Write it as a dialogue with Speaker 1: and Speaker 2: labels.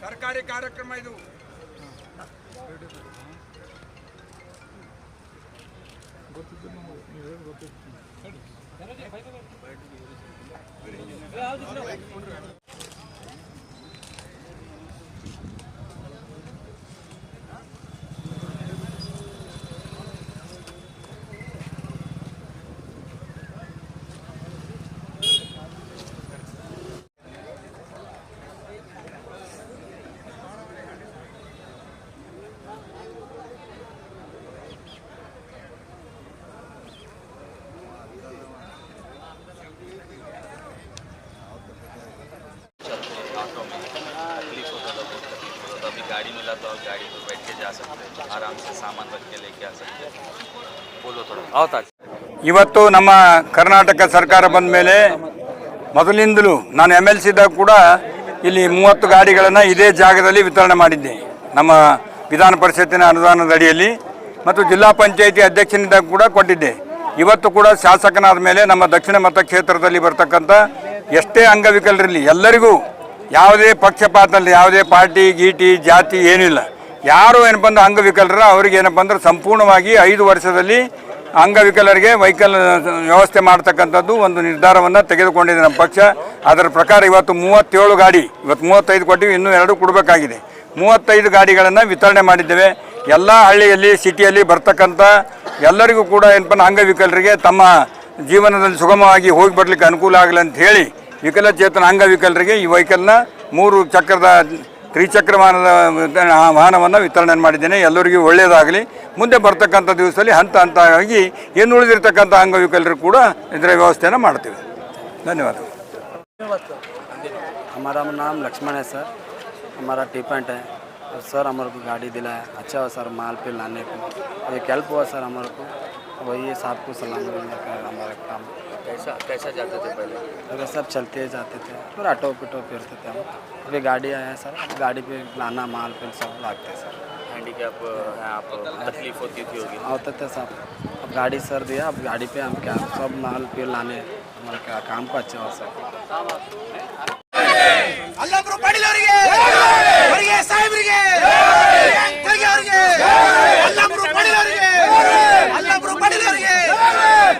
Speaker 1: ಸರ್ಕಾರಿ ಕಾರ್ಯಕ್ರಮ ಇದು.
Speaker 2: अभी गाड़ी मिला तो गाड़ी पर बैठ के जा सकते हैं, आराम से सामान रख के लेके आ सकते हैं. बोलो थोड़ा आवता.
Speaker 3: ಇವತ್ತು ನಮ್ಮ ಕರ್ನಾಟಕ ಸರ್ಕಾರ ಬಂದ ಮೇಲೆ ಮೊದಲಿಂದಲೂ ನಾನು MLC ಇದ್ದಾಗ ಕೂಡ ಇಲ್ಲಿ 30 ಗಾಡಿಗಳನ್ನು ಇದೇ ಜಾಗದಲ್ಲಿ ವಿತರಣೆ ಮಾಡಿದ್ದೆ ನಮ್ಮ ವಿಧಾನ ಪರಿಷತ್ತಿನ ಅನುದಾನದ ಅಡಿಯಲ್ಲಿ, ಮತ್ತು ಜಿಲ್ಲಾ ಪಂಚಾಯಿತಿ ಅಧ್ಯಕ್ಷನಿದ್ದಾಗ ಕೂಡ ಕೊಟ್ಟಿದ್ದೆ. ಇವತ್ತು ಕೂಡ ಶಾಸಕನಾದ ಮೇಲೆ ನಮ್ಮ ದಕ್ಷಿಣ ಮತಕ್ಷೇತ್ರದಲ್ಲಿ ಬರ್ತಕ್ಕಂಥ ಎಷ್ಟೇ ಅಂಗವಿಕಲರಿರಲಿ ಎಲ್ಲರಿಗೂ ಯಾವುದೇ ಪಕ್ಷಪಾತಲ್ಲಿ ಯಾವುದೇ ಪಾರ್ಟಿ ಗೀಟಿ ಜಾತಿ ಏನಿಲ್ಲ, ಯಾರು ಏನಪ್ಪ ಅಂದ್ರೆ ಅಂಗವಿಕಲರ ಅವ್ರಿಗೆ ಏನಪ್ಪ ಅಂದ್ರೆ ಸಂಪೂರ್ಣವಾಗಿ 5 ವರ್ಷದಲ್ಲಿ ಅಂಗವಿಕಲರಿಗೆ ವೆಹಿಕಲ್ ವ್ಯವಸ್ಥೆ ಮಾಡ್ತಕ್ಕಂಥದ್ದು ಒಂದು ನಿರ್ಧಾರವನ್ನು ತೆಗೆದುಕೊಂಡಿದೆ ನಮ್ಮ ಪಕ್ಷ. ಅದರ ಪ್ರಕಾರ ಇವತ್ತು 37 ಗಾಡಿ, ಇವತ್ತು 35 ಕೊಟ್ಟಿವಿ, ಇನ್ನೂ 2 ಕೊಡಬೇಕಾಗಿದೆ. 35 ಗಾಡಿಗಳನ್ನು ವಿತರಣೆ ಮಾಡಿದ್ದೇವೆ. ಎಲ್ಲ ಹಳ್ಳಿಯಲ್ಲಿ ಸಿಟಿಯಲ್ಲಿ ಬರ್ತಕ್ಕಂಥ ಎಲ್ಲರಿಗೂ ಕೂಡ ಏನಪ್ಪ ಅಂಗವಿಕಲರಿಗೆ ತಮ್ಮ ಜೀವನದಲ್ಲಿ ಸುಗಮವಾಗಿ ಹೋಗಿ ಬರಲಿಕ್ಕೆ ಅನುಕೂಲ ಆಗಲಿ ಅಂತ ಹೇಳಿ ವಿಕಲಚೇತನ ಅಂಗವಿಕಲರಿಗೆ ಈ ವೆಹಿಕಲ್ನ 3 ಚಕ್ರದ ತ್ರಿಚಕ್ರ ವಾಹನವನ್ನು ವಿತರಣೆ ಮಾಡಿದ್ದೇನೆ. ಎಲ್ಲರಿಗೂ ಒಳ್ಳೆಯದಾಗಲಿ. ಮುಂದೆ ಬರ್ತಕ್ಕಂಥ ದಿವಸದಲ್ಲಿ ಹಂತ ಹಂತವಾಗಿ ಏನು ಉಳಿದಿರ್ತಕ್ಕಂಥ ಅಂಗವಿಕಲರು ಕೂಡ ಇದರ ವ್ಯವಸ್ಥೆಯನ್ನು ಮಾಡ್ತೀವಿ. ಧನ್ಯವಾದ.
Speaker 4: हमारा नाम लक्ष्मण है सर, हमारा टी पॉइंट है और सर हमारे को गाड़ी दिला है, अच्छा हो सर माल पे लाने को, एक हेल्प हुआ सर हमारे को, वही साहब को सलाम करने का हमारा काम.
Speaker 2: कैसा जाते थे पहले?
Speaker 4: अगर सब चलते जाते थे और ऑटो पिटो फिरते थे हम. अभी गाड़ी आया है सर, गाड़ी पे लाना माल पे सब लागते सर.
Speaker 2: हैंडीकैप आप तकलीफ होती थी होगी?
Speaker 4: होते थे सब. अब गाड़ी सर दिया, अब गाड़ी पे हम क्या सब माल पे लाने हमारा काम को अच्छा हो सर.